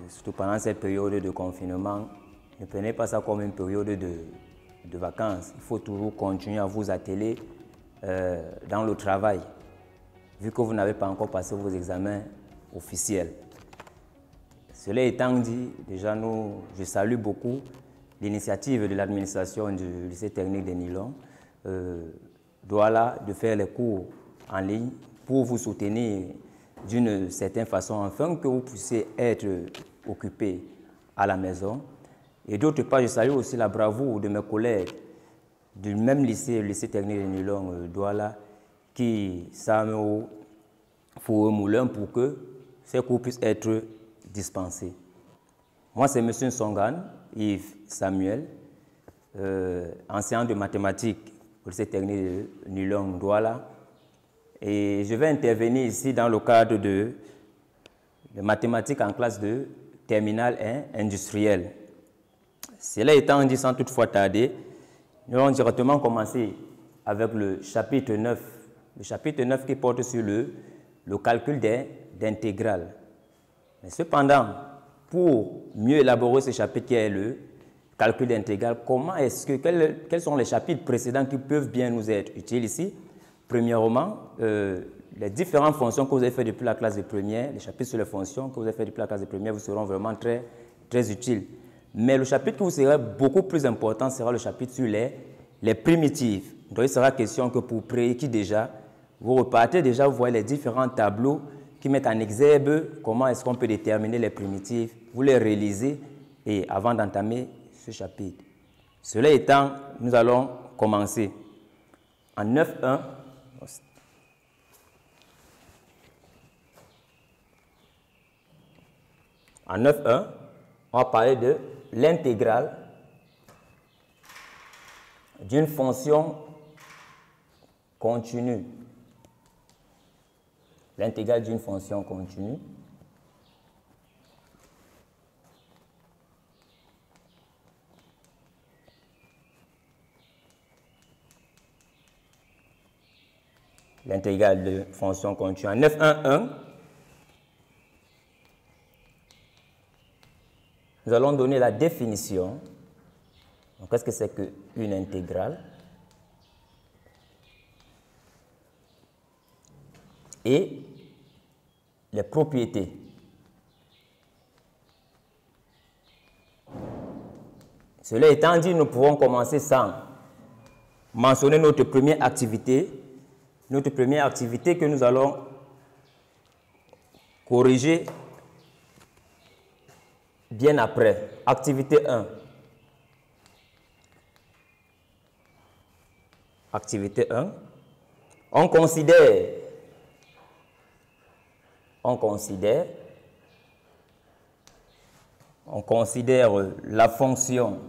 Surtout pendant cette période de confinement, ne prenez pas ça comme une période de vacances. Il faut toujours continuer à vous atteler dans le travail, vu que vous n'avez pas encore passé vos examens officiels. Cela étant dit, déjà je salue beaucoup l'initiative de l'administration du lycée technique de Nilong, Douala, de faire les cours en ligne pour vous soutenir d'une certaine façon, afin que vous puissiez être occupé à la maison. Et d'autre part, je salue aussi la bravoure de mes collègues du même lycée, le lycée technique de Nilong, Douala, qui s'amusent au moulin pour que ces cours puissent être dispensés. Moi, c'est M. Songan, Yves Samuel, enseignant de mathématiques au lycée technique de Nilong, Douala. Et je vais intervenir ici dans le cadre de mathématiques en classe de terminale 1 industrielle. Cela étant dit, sans toutefois tarder, nous allons directement commencer avec le chapitre 9. Le chapitre 9 qui porte sur le calcul d'intégrales. Mais cependant, pour mieux élaborer ce chapitre qui est le calcul d'intégrales, quels sont les chapitres précédents qui peuvent bien nous être utiles ici? Premièrement, les différentes fonctions que vous avez fait depuis la classe de première, les chapitres sur les fonctions que vous avez fait depuis la classe de première vous seront vraiment très, très utiles. Mais le chapitre qui vous sera beaucoup plus important sera le chapitre sur les primitives. Donc il sera question que pour préécrire déjà, vous repartez déjà, vous voyez les différents tableaux qui mettent en exergue comment est-ce qu'on peut déterminer les primitives. Vous les réalisez et avant d'entamer ce chapitre. Cela étant, nous allons commencer. En 9.1, on va parler de l'intégrale d'une fonction continue. L'intégrale d'une fonction continue. L'intégrale de fonction continue. En 9.1.1, nous allons donner la définition. Qu'est-ce que c'est qu'une intégrale? Et les propriétés. Cela étant dit, nous pouvons commencer sans mentionner notre première activité. Notre première activité que nous allons corriger bien après. Activité 1. Activité 1. On considère la fonction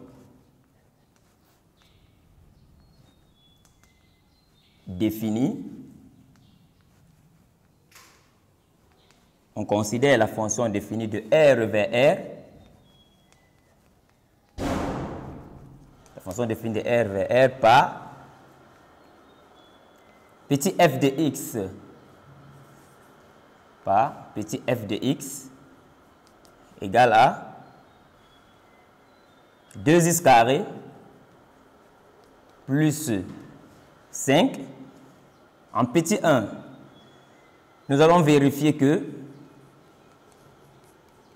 définie. On considère la fonction définie de R vers R. La fonction définie de R vers R par petit f de x par petit f de x égale à 2x carré plus 5 en petit 1. Nous allons vérifier que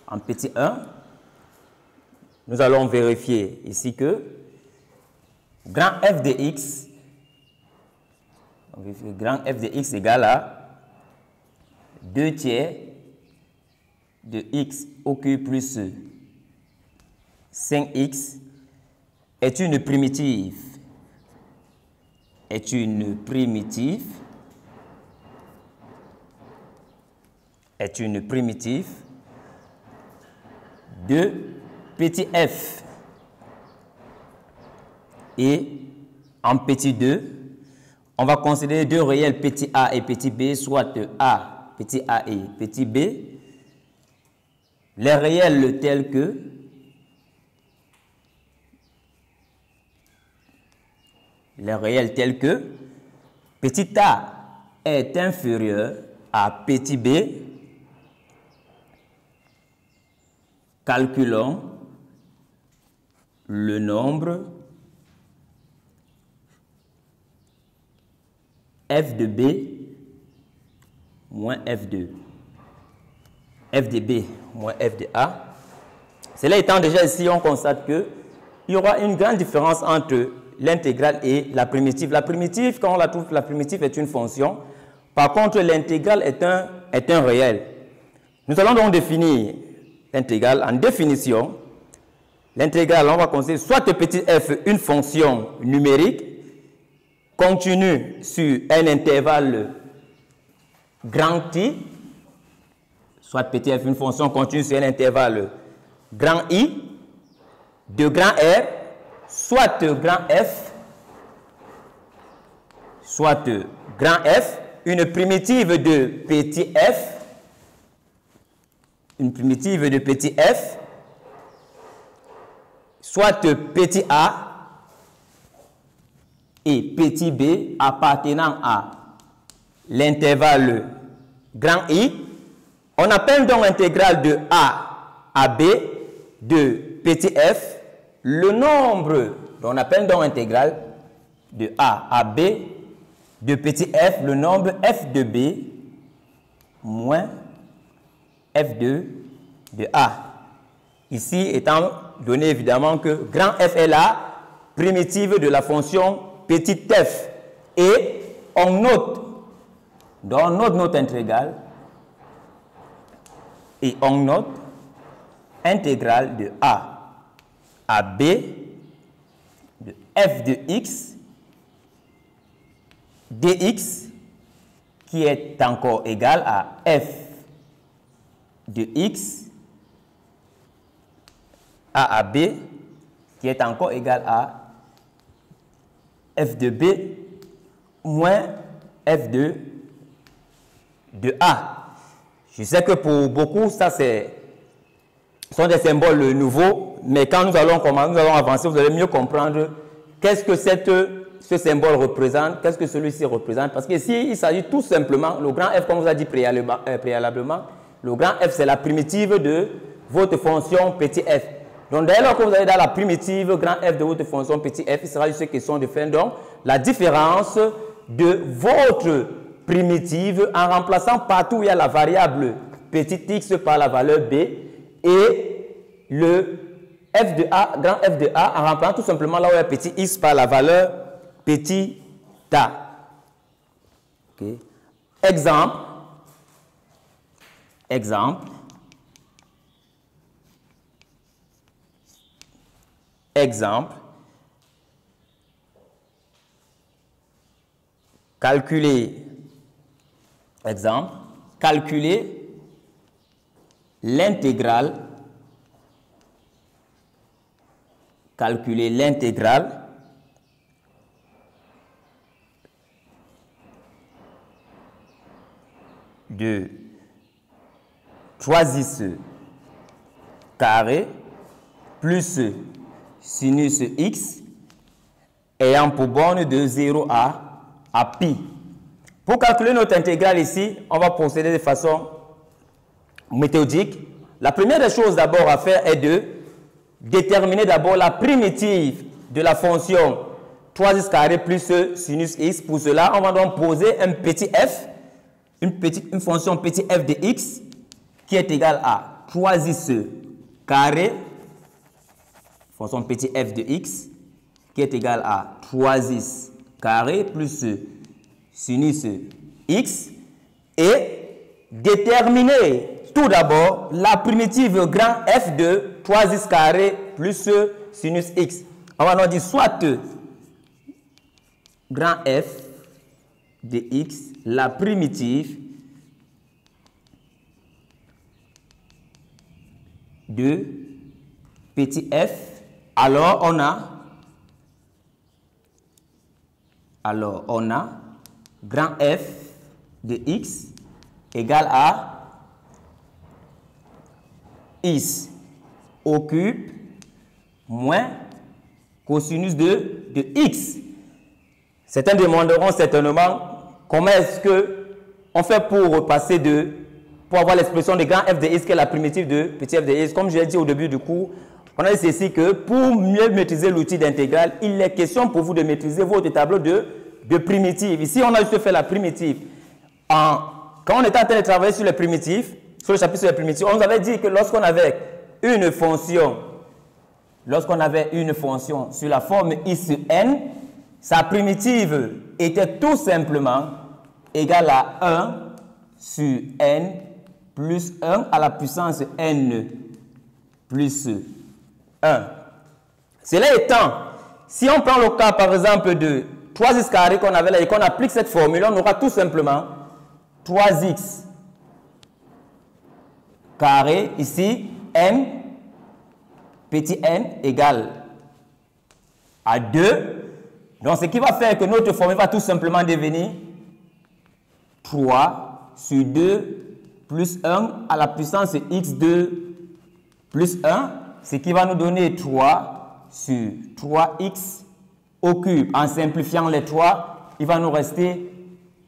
en petit 1, nous allons vérifier ici que grand f de x, grand f de x égale à 2 tiers de x au cube plus 5x est une primitive. Est une primitive. Est une primitive de petit f. Et en petit 2, on va considérer deux réels petit a et petit b, soit a, petit a et petit b. Les réels tels que petit a est inférieur à petit b calculons le nombre f de b moins f de b moins f de a. Cela étant, déjà ici, on constate qu'il y aura une grande différence entre l'intégrale et la primitive. La primitive, quand on la trouve, la primitive est une fonction. Par contre, l'intégrale est un réel. Nous allons donc définir l'intégrale. En définition, l'intégrale, on va considérer soit petit f une fonction numérique continue sur un intervalle grand I, soit petit f une fonction continue sur un intervalle grand I, de grand R, soit grand F, une primitive de petit f, soit petit a et petit b appartenant à l'intervalle grand I. On appelle donc l'intégrale de a à b de petit f le nombre, on appelle donc l'intégrale de a à b de petit f le nombre f de b moins f de a. Ici étant donné évidemment que grand F est la primitive de la fonction petit f. Et on note notre intégrale et on note intégrale de a à b de f de x dx qui est encore égal à f de x a à b qui est encore égal à f de b moins f de a. Je sais que pour beaucoup, ça sont des symboles nouveaux, mais quand nous allons avancer, vous allez mieux comprendre qu'est-ce que ce symbole représente, qu'est-ce que celui-ci représente. Parce qu'ici, il s'agit tout simplement, le grand F, comme vous a dit préalablement, le grand F, c'est la primitive de votre fonction petit f. Donc, dès lors que vous allez dans la primitive grand F de votre fonction petit f, il sera juste question de faire donc la différence de votre primitive en remplaçant partout où il y a la variable petit x par la valeur b et le f de a, grand F de a, en remplaçant tout simplement là où il y a petit x par la valeur petit a. Okay. Exemple. Calculer l'intégrale de 3x carré plus sinus x ayant pour borne de 0 à pi. Pour calculer notre intégrale ici, on va procéder de façon méthodique. La première des choses d'abord à faire est de déterminer d'abord la primitive de la fonction 3x carré plus sinus x. Pour cela, on va donc poser un petit f, une fonction petit f de x qui est égale à 3x carré, fonction petit f de x qui est égale à 3x carré plus sinus x, et déterminer tout d'abord la primitive grand f de 3x carré plus sinus x. On va donc dire soit grand f de x, la primitive de petit f, alors on a grand f de x égale à x au cube moins cosinus de x. Certains demanderont certainement comment est-ce qu'on fait pour passer de pour avoir l'expression de grand f de x qui est la primitive de petit f de x. Comme je l'ai dit au début du cours, on a dit ceci que pour mieux maîtriser l'outil d'intégrale, il est question pour vous de maîtriser votre tableau de primitives. Ici, on a juste fait la primitive. Quand on était en train de travailler sur les primitives, sur le chapitre sur les primitives, on nous avait dit que lorsqu'on avait une fonction sur la forme i sur n, sa primitive était tout simplement égale à 1 sur n plus 1 à la puissance n plus 1. Cela étant, si on prend le cas par exemple de 3x carré qu'on avait là et qu'on applique cette formule, on aura tout simplement 3x carré, ici, n, petit n égale à 2. Donc, ce qui va faire que notre formule va tout simplement devenir 3 sur 2 plus 1 à la puissance x2 plus 1, ce qui va nous donner 3 sur 3x au cube. En simplifiant les 3, il va nous rester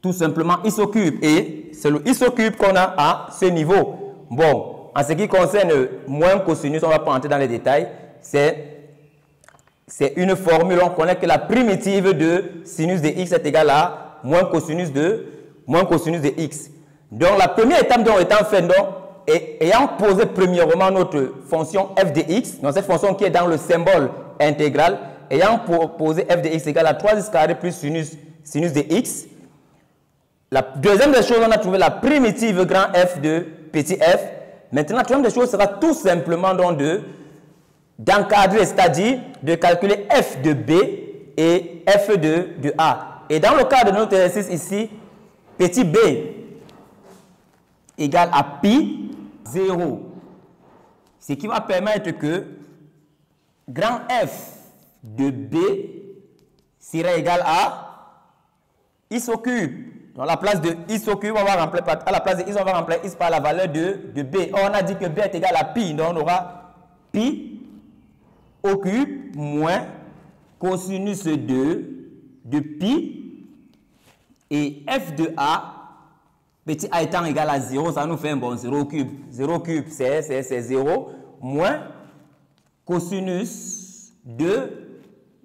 tout simplement x au cube. Et c'est le x au cube qu'on a à ce niveau. Bon, en ce qui concerne moins cosinus, on ne va pas entrer dans les détails. C'est une formule, on connaît que la primitive de sinus de x est égale à moins cosinus de x. Donc, la première étape dont étant faite, ayant posé premièrement notre fonction f de x, donc cette fonction qui est dans le symbole intégral, ayant posé f de x égale à 3x carré plus sinus de x, la deuxième des choses, on a trouvé la primitive grand f de petit f. Maintenant, la troisième des choses sera tout simplement d'encadrer, c'est-à-dire de calculer f de b et f de a. Et dans le cas de notre exercice ici, petit b égale à pi 0. Ce qui va permettre que grand f de b sera égal à x au cube. Donc, à la place de x au cube, on va remplacer x par la valeur de b. Or, on a dit que b est égal à pi. Donc, on aura pi au cube moins cosinus de pi et f de a, petit a étant égal à 0, ça nous fait un bon 0 au cube. 0 au cube, c'est 0 moins cosinus de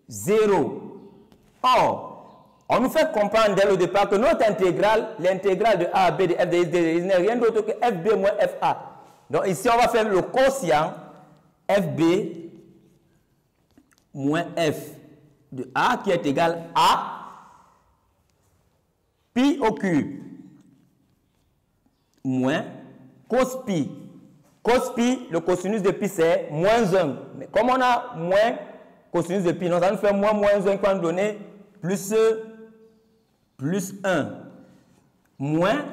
0. Or, on nous fait comprendre dès le départ que notre intégrale, l'intégrale de a à b de f de x n'est rien d'autre que fb moins fa. Donc ici, on va faire le quotient fb moins f de a qui est égal à pi au cube moins cos pi. Cos pi, le cosinus de pi c'est moins 1. Mais comme on a moins cosinus de pi, donc ça nous fait moins 1 qui va nous donner plus 1. Moins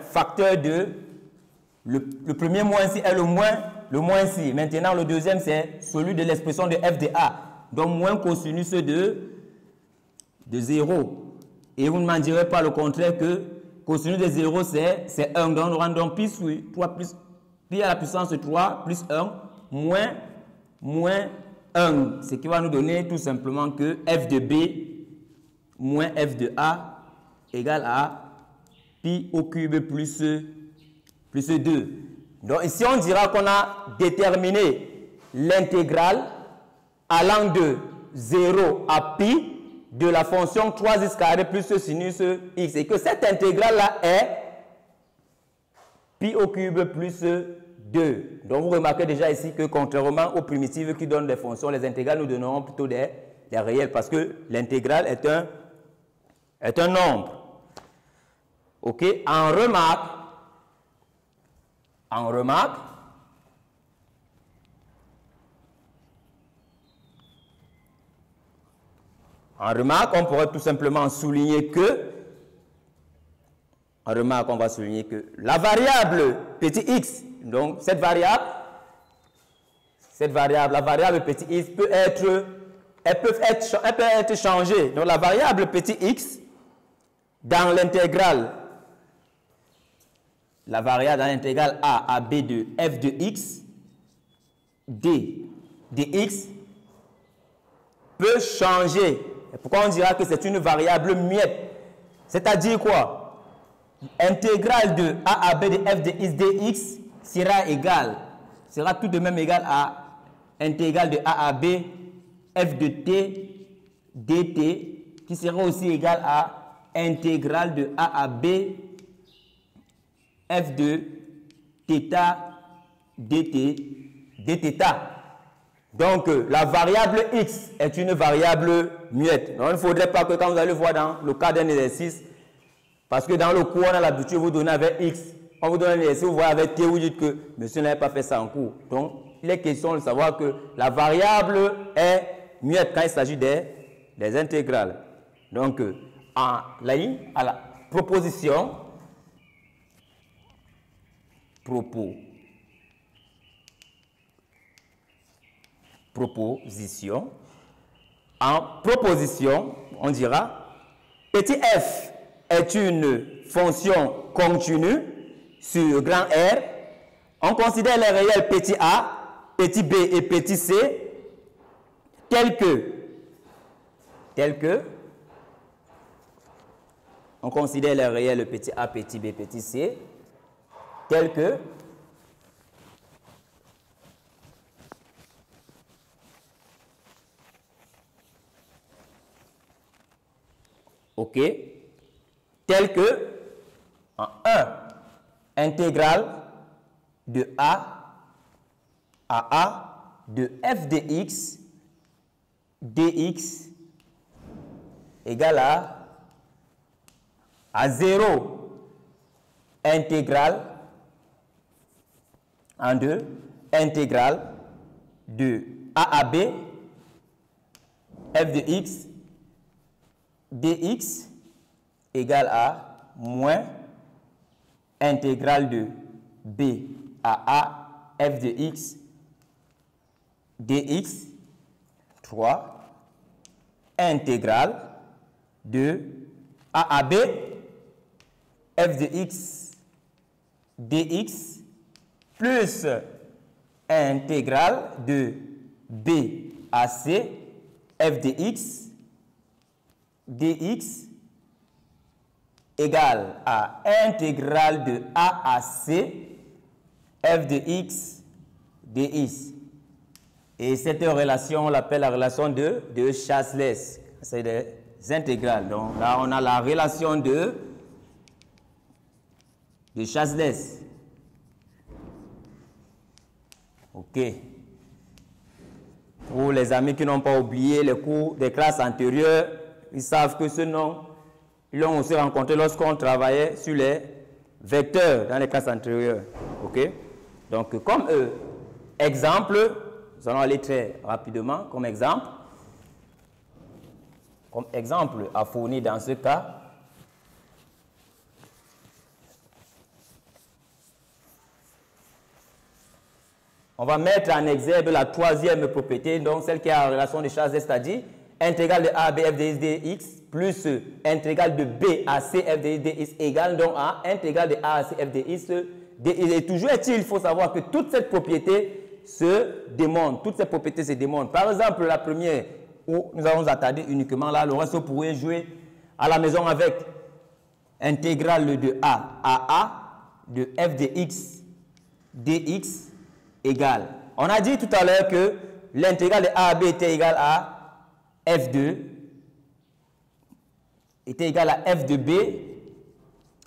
facteur de le premier moins ici est le moins ici. Maintenant, le deuxième, c'est celui de l'expression de f de a. Donc, moins cosinus de 0. Et vous ne m'en direz pas le contraire que cosinus de 0, c'est 1. Donc, on aura donc pi sur 3 plus pi à la puissance 3 plus 1 moins 1. Ce qui va nous donner tout simplement que f de b moins f de a égale à pi au cube plus 2. Donc ici, on dira qu'on a déterminé l'intégrale allant de 0 à pi de la fonction 3x carré plus sinus x. Et que cette intégrale-là est pi au cube plus 2. Donc vous remarquez déjà ici que contrairement aux primitives qui donnent des fonctions, les intégrales nous donneront plutôt des réels parce que l'intégrale est un nombre. Ok, en remarque, on pourrait tout simplement souligner que, on va souligner que la variable petit x, donc cette variable, la variable petit x peut être changée. Donc la variable petit x dans l'intégrale, la variable dans l'intégrale a à b de f de x, d de x peut changer. Et pourquoi on dira que c'est une variable muette? C'est-à-dire quoi? intégrale de a à b de f de x dx sera tout de même égal à intégrale de a à b f de t dt, qui sera aussi égal à intégrale de a à b f de θ dt dθ. Donc, la variable x est une variable muette. Donc, il ne faudrait pas que quand vous allez voir dans le cas d'un exercice, parce que dans le cours, on a l'habitude de vous donner avec x, on vous donne un exercice, vous voyez avec t, vous dites que monsieur n'avait pas fait ça en cours. Donc, il est question de savoir que la variable est muette quand il s'agit des intégrales. Donc, à la proposition, en proposition, on dira petit f est une fonction continue sur grand R. On considère les réels petit a, petit b et petit c tels que on considère les réels petit a, petit b, petit c tels que OK, tel que en 1 intégrale de a à a de f de x dx égale à 0 intégrale en 2 intégrale de a à b f de x dx égale à moins intégrale de b à a f de x dx 3 intégrale de a à b f de x dx plus intégrale de b à c f de x dx égale à intégrale de a à c f de x dx. Et cette relation, on l'appelle la relation de Chasles. C'est des intégrales. Donc là, on a la relation de Chasles. OK. Pour les amis qui n'ont pas oublié les cours des classes antérieures, ils savent que ce nom, ils l'ont aussi rencontré lorsqu'on travaillait sur les vecteurs dans les classes antérieures. OK? Donc, comme exemple, nous allons aller très rapidement comme exemple. Comme exemple à fournir dans ce cas. On va mettre en exergue la troisième propriété, donc celle qui a en relation de Chasles, c'est-à-dire intégrale de a à b f de x dx plus intégrale de b à c f de x dx égale donc à intégrale de a à c f de x dx. Et toujours est-il, il faut savoir que toute cette propriété se démontre. Toutes ces propriétés se démontrent. Par exemple, la première, où nous allons attarder uniquement là, le reste vous pourrez jouer à la maison avec intégrale de a à a de f de x dx égale. On a dit tout à l'heure que l'intégrale de a à b était égale à f2 était égal à f de b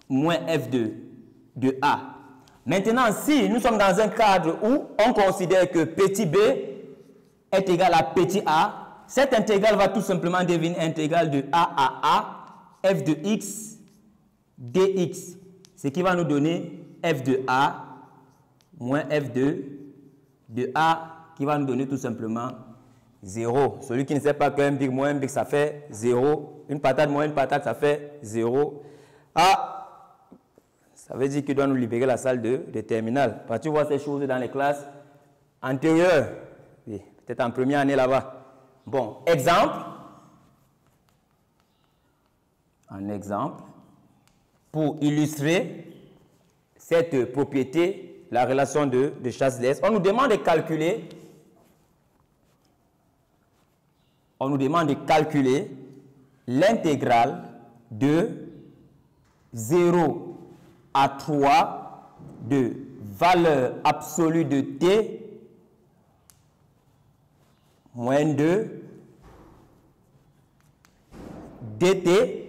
moins f de a. Maintenant, si nous sommes dans un cadre où on considère que petit b est égal à petit a, cette intégrale va tout simplement devenir intégrale de a à a f de x dx, ce qui va nous donner f de a moins f de a, qui va nous donner tout simplement 0. Celui qui ne sait pas qu'un big moins un big, ça fait 0. Une patate moins une patate, ça fait 0. A, ça veut dire qu'il doit nous libérer la salle de terminale. Parce que tu vois ces choses dans les classes antérieures. Oui, peut-être en première année là-bas. Bon, exemple. Un exemple. Pour illustrer cette propriété, la relation de Chasles, on nous demande de calculer. On nous demande de calculer l'intégrale de 0 à 3 de valeur absolue de t moins 2 dt.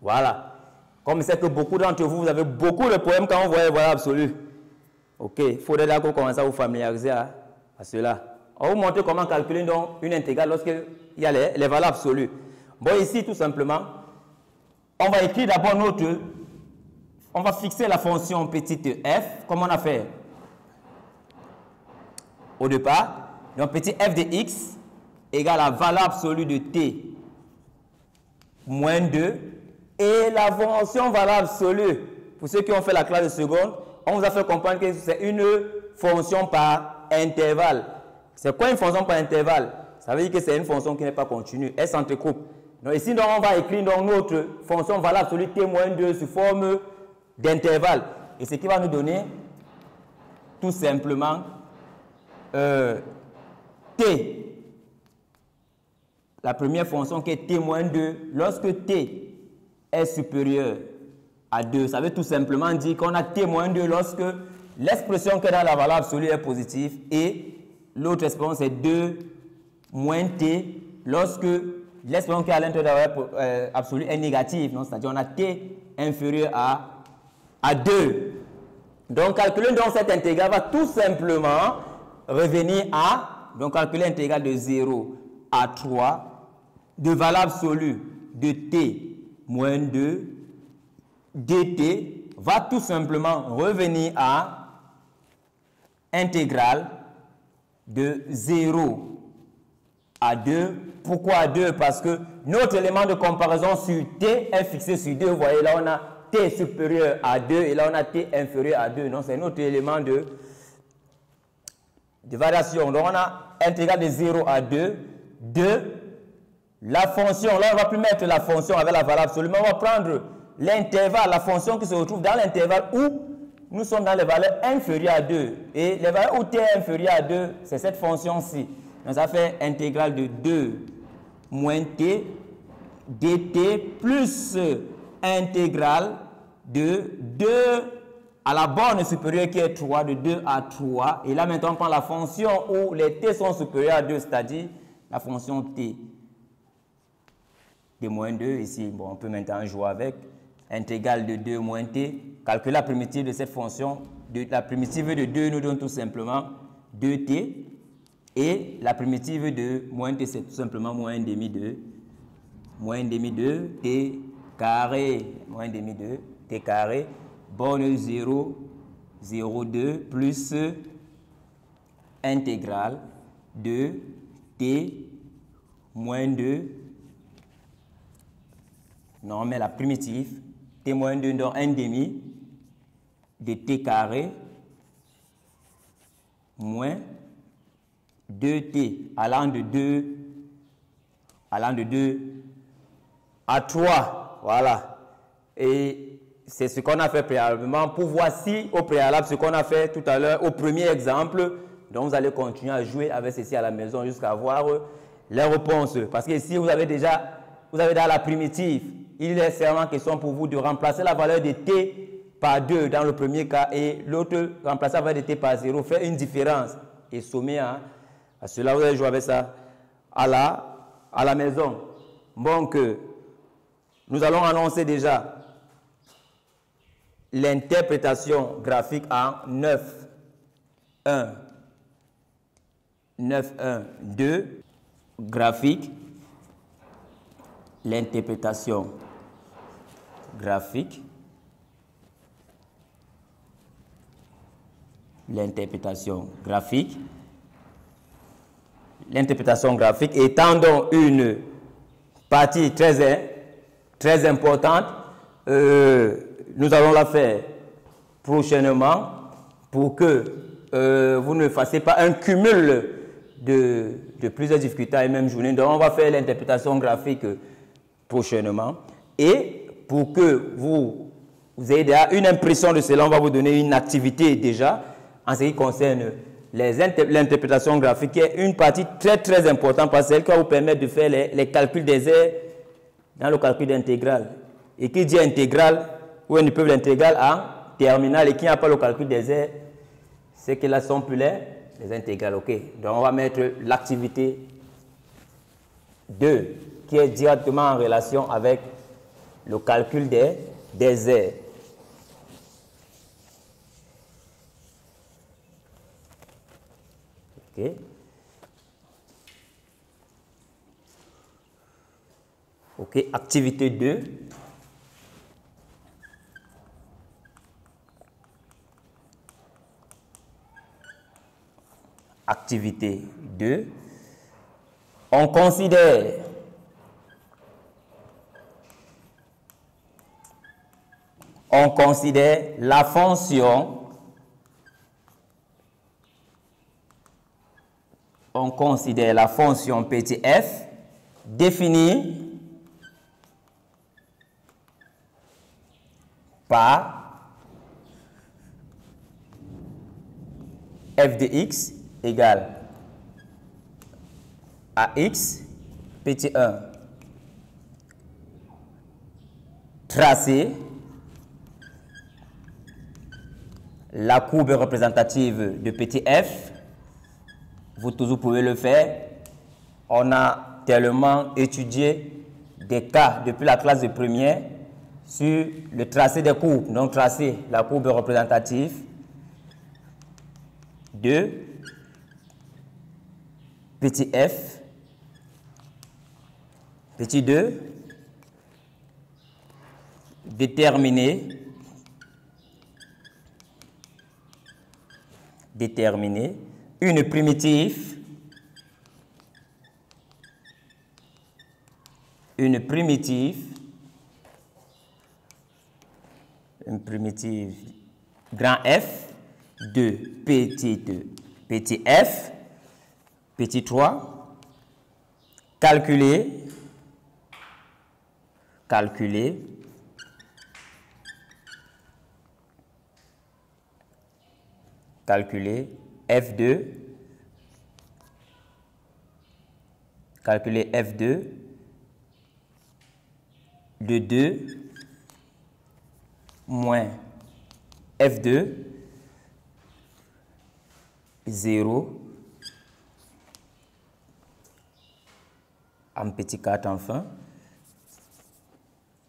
Voilà. Comme c'est que beaucoup d'entre vous, vous avez beaucoup de problèmes quand vous voyez valeur absolue. Ok, il faudrait d'abord commencer à vous familiariser à cela. On va vous montrer comment calculer donc une intégrale lorsqu'il y a les valeurs absolues. Bon, ici, tout simplement, on va écrire d'abord on va fixer la fonction petite f, comme on a fait au départ. Donc, petit f de x égale la valeur absolue de t moins 2 et la fonction valeur absolue. Pour ceux qui ont fait la classe de seconde, on vous a fait comprendre que c'est une fonction par intervalle. C'est quoi une fonction par intervalle? Ça veut dire que c'est une fonction qui n'est pas continue. Elle s'entrecoupe. Donc ici, donc, on va écrire donc, notre fonction valeur absolue t moins 2 sous forme d'intervalle. Et ce qui va nous donner tout simplement t. La première fonction qui est t moins 2, lorsque t est supérieur à 2, ça veut tout simplement dire qu'on a t moins 2 lorsque l'expression qui est dans la valeur absolue est positive et l'autre expression c'est 2 moins t lorsque l'expression qui est à l'intérieur de la valeur absolue est négative. C'est-à-dire on a t inférieur à 2. Donc calculer donc cette intégrale va tout simplement revenir à, donc calculer l'intégrale de 0 à 3 de valeur absolue de t moins 2 dt va tout simplement revenir à intégrale de 0 à 2. Pourquoi à 2? Parce que notre élément de comparaison sur t est fixé sur 2. Vous voyez, là on a t supérieur à 2 et là on a t inférieur à 2. Donc c'est notre élément de variation. Donc on a intégrale de 0 à 2 de la fonction. Là on ne va plus mettre la fonction avec la valeur absolue, mais on va prendre l'intervalle, la fonction qui se retrouve dans l'intervalle où nous sommes dans les valeurs inférieures à 2. Et les valeurs où t est inférieur à 2, c'est cette fonction-ci. Donc ça fait intégrale de 2 moins t dt plus intégrale de 2 à la borne supérieure qui est 3, de 2 à 3. Et là maintenant on prend la fonction où les t sont supérieurs à 2, c'est-à-dire la fonction t de moins 2. Ici, bon, on peut maintenant jouer avec. Intégrale de 2 moins t. Calculer la primitive de cette fonction. La primitive de 2 nous donne tout simplement 2t. Et la primitive de moins t, c'est tout simplement moins 1 demi de t carré. Moins 1 demi de t carré. Borne 0, 0, 2 plus intégrale de t moins 2. Non, on met la primitive. T moins 2 dans 1 demi de t carré moins 2t allant de 2 à 3. Voilà. Et c'est ce qu'on a fait préalablement pour voir si au préalable, ce qu'on a fait tout à l'heure au premier exemple. Donc vous allez continuer à jouer avec ceci à la maison jusqu'à voir les réponses. Parce que ici, vous avez dans la primitive. Il est seulement question pour vous de remplacer la valeur de t par 2 dans le premier cas et l'autre remplacer la valeur de t par 0, faire une différence et sommer à cela. Vous allez jouer avec ça à la maison. Donc, nous allons annoncer déjà l'interprétation graphique en 9.1. 9.1.2 graphique. L'interprétation graphique. L'interprétation graphique. L'interprétation graphique étant donc une partie très importante, nous allons la faire prochainement pour que vous ne fassiez pas un cumul de plusieurs difficultés à une même journée. Donc on va faire l'interprétation graphique prochainement. Et pour que vous ayez déjà une impression de cela, on va vous donner une activité déjà en ce qui concerne l'interprétation graphique, qui est une partie très importante parce que c'est elle qui va vous permettre de faire les calculs des aires dans le calcul d'intégrale. Et qui dit intégrale ou une épreuve d'intégrale en terminale et qui n'a pas le calcul des aires, c'est que là sont plus les intégrales. Ok, donc on va mettre l'activité 2 qui est directement en relation avec le calcul des aires. Ok. Ok, activité 2. Activité 2. On considère la fonction petit f définie par f de x égale à x petit 1 tracer la courbe représentative de petit f. Vous toujours pouvez le faire. On a tellement étudié des cas depuis la classe de première sur le tracé des courbes. Donc tracer la courbe représentative de petit f, petit 2, déterminer une primitive grand F de petit f, petit 3, calculer F2 de 2 moins F2 0 en petit 4 enfin,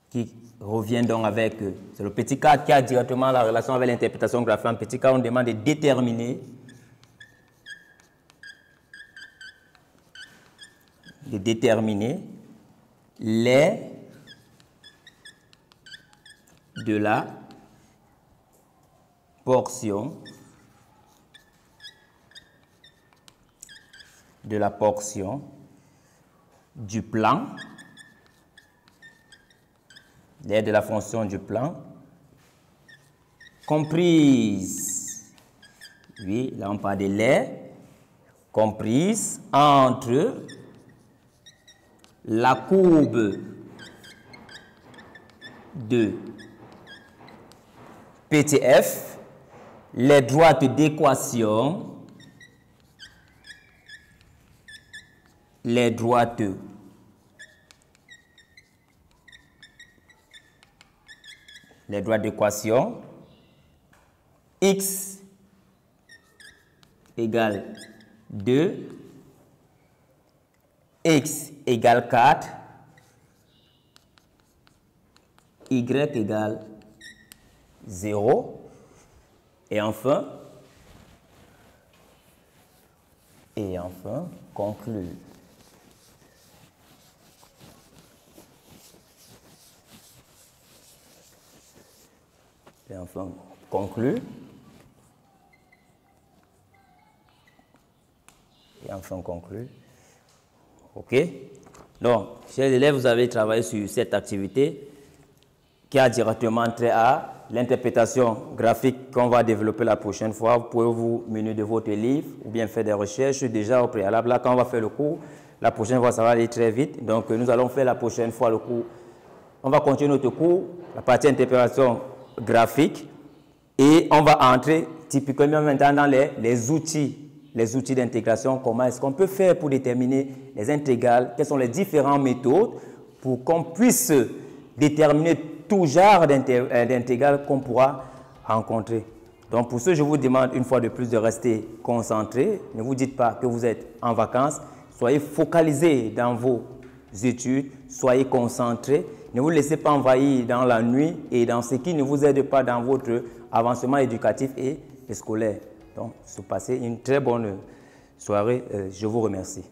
qui revient donc avec, c'est le petit 4 qui a directement la relation avec l'interprétation graphique. En petit 4, on demande de déterminer les de la portion du plan, l'aire de la fonction du plan, comprise, oui, là on parle de l'aire, comprise entre la courbe de petit f, les droites d'équation, d'équation x égale 2, x égale 4, y égale 0, et enfin conclure. OK. Donc, chers élèves, vous avez travaillé sur cette activité qui a directement trait à l'interprétation graphique qu'on va développer la prochaine fois. Vous pouvez vous munir de votre livre ou bien faire des recherches déjà au préalable. Là, quand on va faire le cours, la prochaine fois, ça va aller très vite. Donc, nous allons faire la prochaine fois le cours. On va continuer notre cours, la partie interprétation graphique, et on va entrer typiquement maintenant dans les outils d'intégration. Comment est-ce qu'on peut faire pour déterminer les intégrales? Quelles sont les différentes méthodes pour qu'on puisse déterminer tout genre d'intégrales qu'on pourra rencontrer. Donc pour ce, je vous demande une fois de plus de rester concentré. Ne vous dites pas que vous êtes en vacances. Soyez focalisés dans vos études, soyez concentrés. Ne vous laissez pas envahir dans la nuit et dans ce qui ne vous aide pas dans votre avancement éducatif et scolaire. Donc, se passez une très bonne soirée. Je vous remercie.